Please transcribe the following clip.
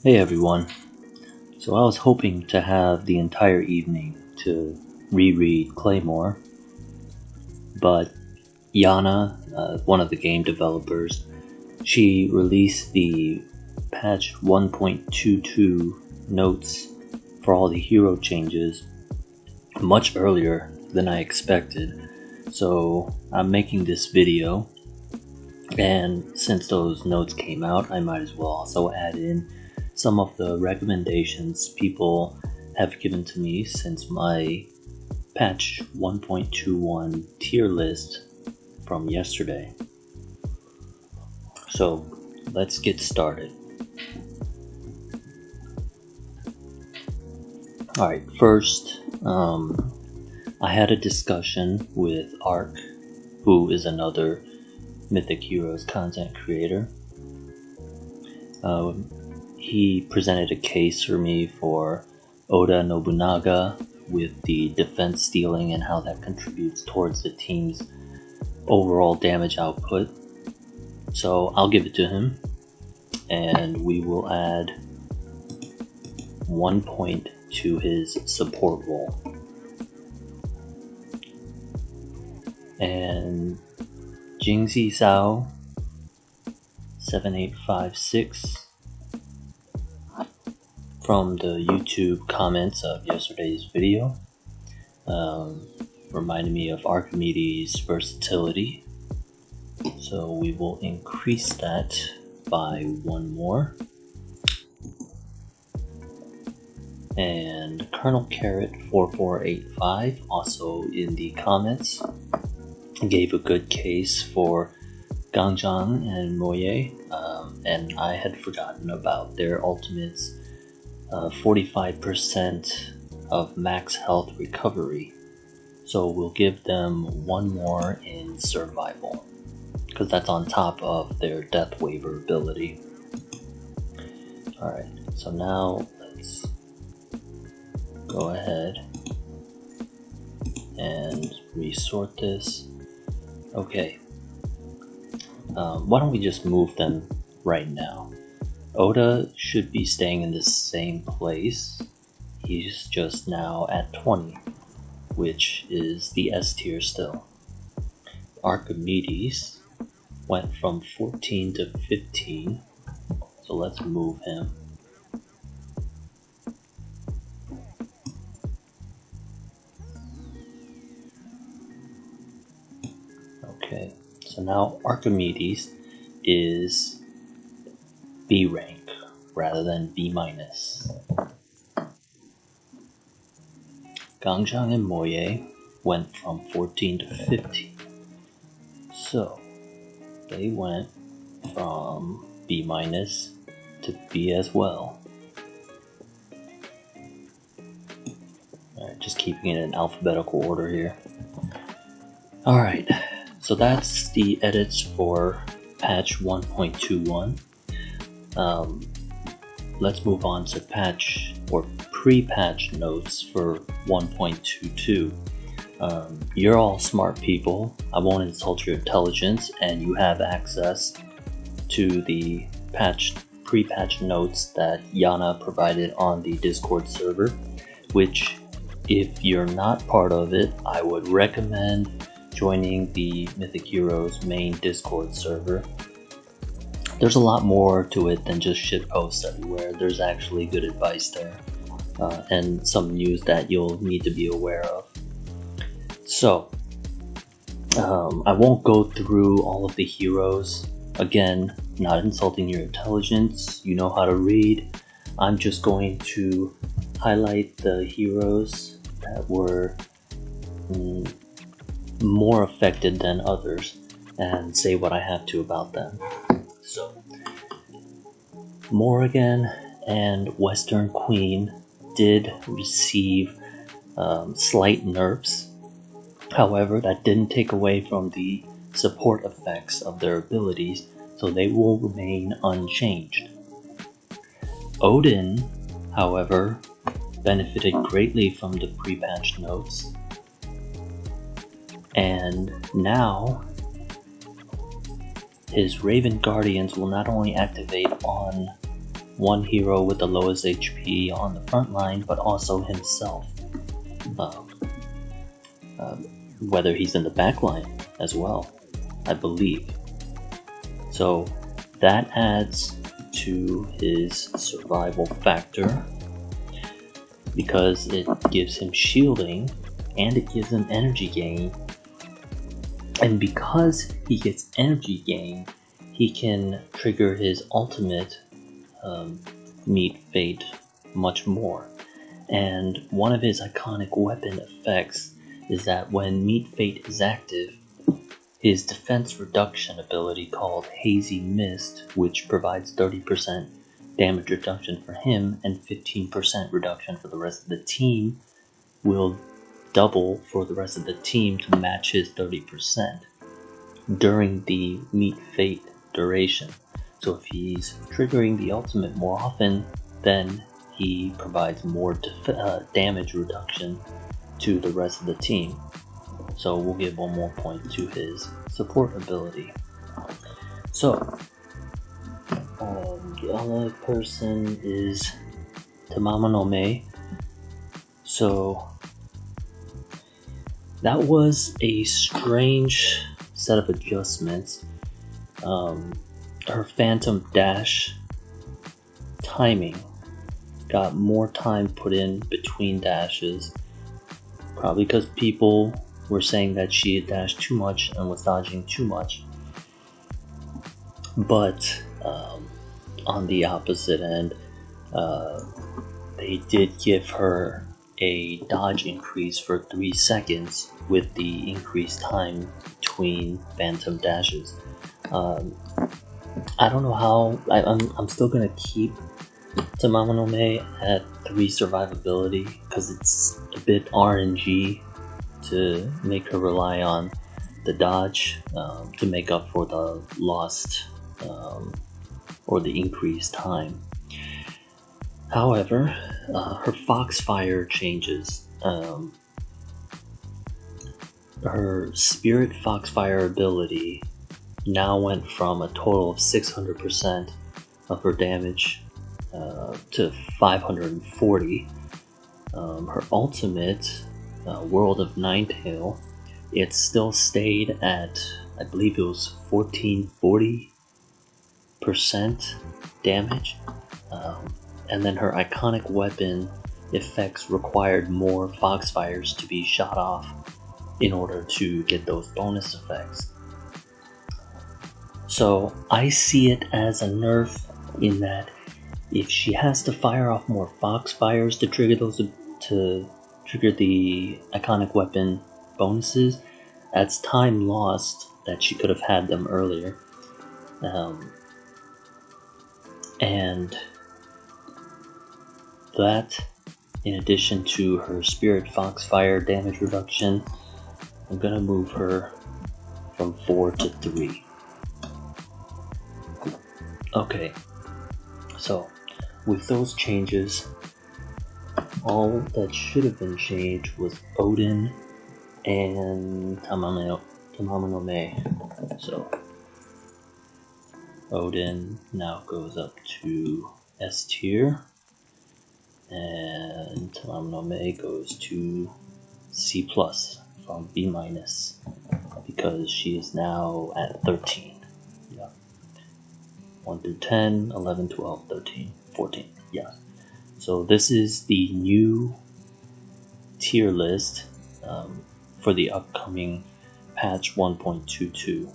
Hey everyone. So I was hoping to have the entire evening to reread Claymore, but Yana, one of the game developers, she released the patch 1.22 notes for all the hero changes much earlier than I expected. So I'm making this video, and since those notes came out, I might as well also add in some of the recommendations people have given to me since my patch 1.21 tier list from yesterday. So let's get started. Alright, first, I had a discussion with Ark, who is another Mythic Heroes content creator. He presented a case for me for Oda Nobunaga with the defense stealing and how that contributes towards the team's overall damage output. So I'll give it to him, and we will add 1 point to his support role. And Jingzi Sao 7856 from the YouTube comments of yesterday's video reminded me of Archimedes' versatility, so we will increase that by 1 more. And Colonel Carrot 4485 also in the comments gave a good case for Gangjang and Moye, and I had forgotten about their ultimates. 45% of max health recovery, so we'll give them 1 more in survival because that's on top of their death waiver ability. Alright, so now let's go ahead and resort this. Okay, why don't we just move them right now? Oda should be staying in the same place. He's just now at 20, which is the S tier still. Archimedes went from 14 to 15, so let's move him. Okay, so now Archimedes is B rank rather than B minus. Gangjang and Moye went from 14 to 15, so they went from B minus to B as well. Alright, just keeping it in alphabetical order here. Alright, so that's the edits for patch 1.21. Let's move on to patch or pre-patch notes for 1.22. You're all smart people. I won't insult your intelligence, and you have access to the pre-patch notes that Yana provided on the Discord server, which, if you're not part of it, I would recommend joining the Mythic Heroes main Discord server. There's a lot more to it than just shitposts everywhere. There's actually good advice there, and some news that you'll need to be aware of. So, I won't go through all of the heroes. Again, not insulting your intelligence, you know how to read. I'm just going to highlight the heroes that were more affected than others and say what I have to about them. So, Morrigan and Western Queen did receive slight nerfs. However, that didn't take away from the support effects of their abilities, so they will remain unchanged. Odin, however, benefited greatly from the pre-patch notes, and now his Raven Guardians will not only activate on one hero with the lowest HP on the front line, but also himself, whether he's in the back line as well, I believe. So that adds to his survival factor because it gives him shielding and it gives him energy gain. And because he gets energy gain, he can trigger his ultimate Meet Fate much more. And one of his iconic weapon effects is that when Meet Fate is active, his defense reduction ability called Hazy Mist, which provides 30% damage reduction for him and 15% reduction for the rest of the team, will double for the rest of the team to match his 30% during the Meet Fate duration. So if he's triggering the ultimate more often, then he provides more damage reduction to the rest of the team. So we'll give one more point to his support ability. So the other person is Tamama no Mei. So that was a strange set of adjustments. Her Phantom Dash timing got more time put in between dashes, probably because people were saying that she had dashed too much and was dodging too much. But on the opposite end, they did give her a dodge increase for 3 seconds with the increased time between Phantom dashes. I don't know how. I'm still gonna keep Tamama no Mei at 3 survivability because it's a bit RNG to make her rely on the dodge to make up for the lost or the increased time. However, her Foxfire changes. Her Spirit Foxfire ability now went from a total of 600% of her damage to 540. Her ultimate, World of Ninetale, it still stayed at, I believe it was 1440% damage. And then her iconic weapon effects required more Foxfires to be shot off in order to get those bonus effects. So I see it as a nerf in that if she has to fire off more Foxfires to trigger the iconic weapon bonuses, that's time lost that she could have had them earlier. And that, in addition to her Spirit Foxfire damage reduction, I'm gonna move her from 4 to 3. Okay, so with those changes, all that should have been changed was Odin and Tamama no Mei. So Odin now goes up to S tier, and Tamama no Mei goes to C+ from B- because she is now at 13. 1 through 10, 11, 12, 13, 14. Yeah. So this is the new tier list for the upcoming patch 1.22.